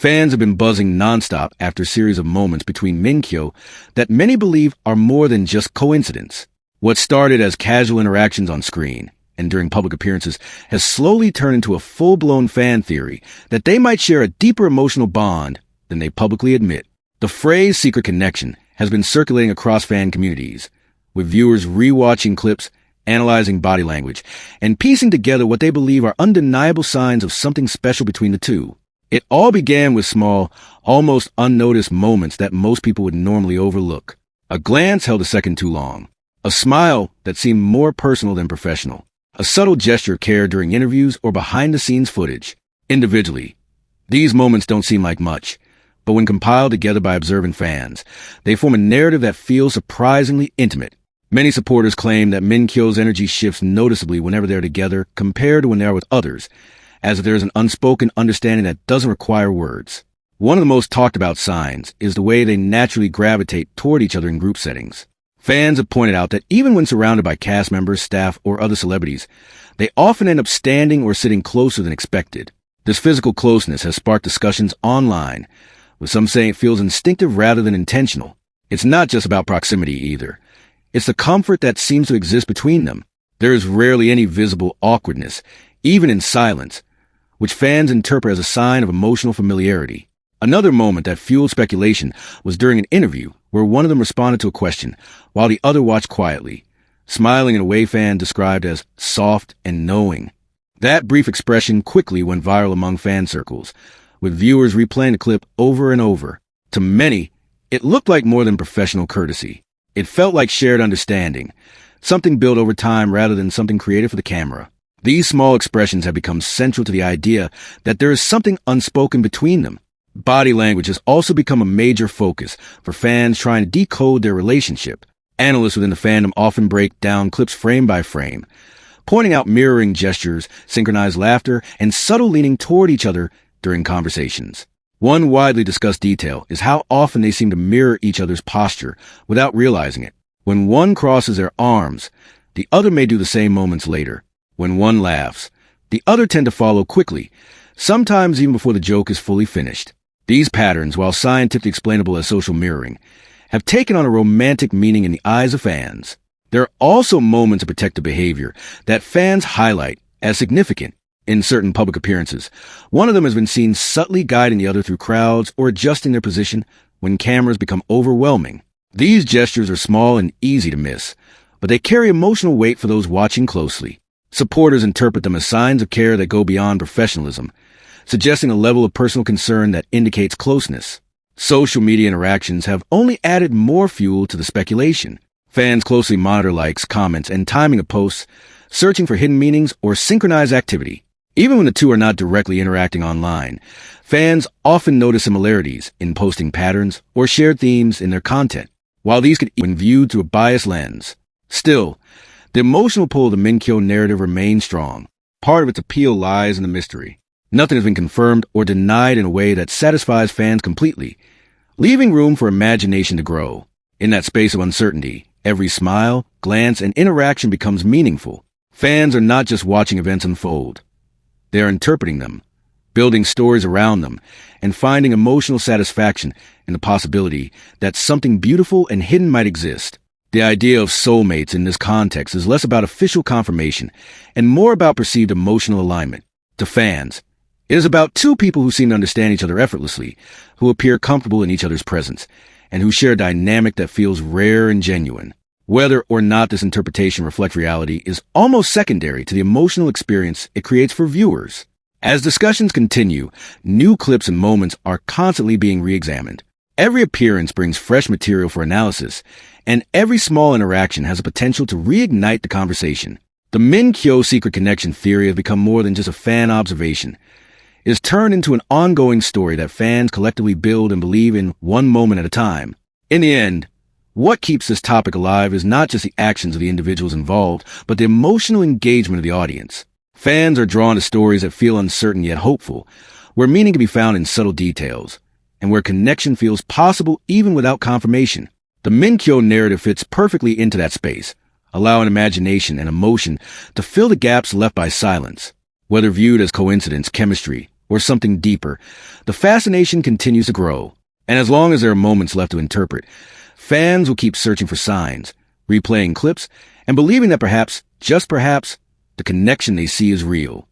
Fans have been buzzing nonstop after a series of moments between MinKyo that many believe are more than just coincidence. What started as casual interactions on screen and during public appearances has slowly turned into a full-blown fan theory that they might share a deeper emotional bond than they publicly admit. The phrase secret connection has been circulating across fan communities, with viewers rewatching clips, analyzing body language, and piecing together what they believe are undeniable signs of something special between the two. It all began with small, almost unnoticed moments that most people would normally overlook. A glance held a second too long. A smile that seemed more personal than professional. A subtle gesture of care during interviews or behind-the-scenes footage. Individually, these moments don't seem like much, but when compiled together by observant fans, they form a narrative that feels surprisingly intimate. Many supporters claim that MinKyo's energy shifts noticeably whenever they're together compared to when they are with others, as if there's an unspoken understanding that doesn't require words. One of the most talked about signs is the way they naturally gravitate toward each other in group settings. Fans have pointed out that even when surrounded by cast members, staff, or other celebrities, they often end up standing or sitting closer than expected. This physical closeness has sparked discussions online, with some saying it feels instinctive rather than intentional. It's not just about proximity either. It's the comfort that seems to exist between them. There is rarely any visible awkwardness, even in silence, which fans interpret as a sign of emotional familiarity. Another moment that fueled speculation was during an interview where one of them responded to a question while the other watched quietly, smiling in a way fans described as soft and knowing. That brief expression quickly went viral among fan circles, with viewers replaying the clip over and over. To many, it looked like more than professional courtesy. It felt like shared understanding, something built over time rather than something created for the camera. These small expressions have become central to the idea that there is something unspoken between them. Body language has also become a major focus for fans trying to decode their relationship. Analysts within the fandom often break down clips frame by frame, pointing out mirroring gestures, synchronized laughter, and subtle leaning toward each other during conversations. One widely discussed detail is how often they seem to mirror each other's posture without realizing it. When one crosses their arms, the other may do the same moments later. When one laughs, the other tend to follow quickly, sometimes even before the joke is fully finished. These patterns, while scientifically explainable as social mirroring, have taken on a romantic meaning in the eyes of fans. There are also moments of protective behavior that fans highlight as significant. In certain public appearances, one of them has been seen subtly guiding the other through crowds or adjusting their position when cameras become overwhelming. These gestures are small and easy to miss, but they carry emotional weight for those watching closely. Supporters interpret them as signs of care that go beyond professionalism, suggesting a level of personal concern that indicates closeness. Social media interactions have only added more fuel to the speculation. Fans closely monitor likes, comments, and timing of posts, searching for hidden meanings or synchronized activity. Even when the two are not directly interacting online, fans often notice similarities in posting patterns or shared themes in their content, while these could be viewed through a biased lens. Still, the emotional pull of the MinKyo narrative remains strong. Part of its appeal lies in the mystery. Nothing has been confirmed or denied in a way that satisfies fans completely, leaving room for imagination to grow. In that space of uncertainty, every smile, glance, and interaction becomes meaningful. Fans are not just watching events unfold. They are interpreting them, building stories around them, and finding emotional satisfaction in the possibility that something beautiful and hidden might exist. The idea of soulmates in this context is less about official confirmation and more about perceived emotional alignment. To fans, it is about two people who seem to understand each other effortlessly, who appear comfortable in each other's presence, and who share a dynamic that feels rare and genuine. Whether or not this interpretation reflects reality is almost secondary to the emotional experience it creates for viewers. As discussions continue, new clips and moments are constantly being re-examined. Every appearance brings fresh material for analysis, and every small interaction has a potential to reignite the conversation. The MinKyo secret connection theory has become more than just a fan observation. It has turned into an ongoing story that fans collectively build and believe in one moment at a time. In the end, what keeps this topic alive is not just the actions of the individuals involved, but the emotional engagement of the audience. Fans are drawn to stories that feel uncertain yet hopeful, where meaning can be found in subtle details, and where connection feels possible even without confirmation. The MinKyo narrative fits perfectly into that space, allowing imagination and emotion to fill the gaps left by silence. Whether viewed as coincidence, chemistry, or something deeper, the fascination continues to grow. And as long as there are moments left to interpret, fans will keep searching for signs, replaying clips, and believing that perhaps, just perhaps, the connection they see is real.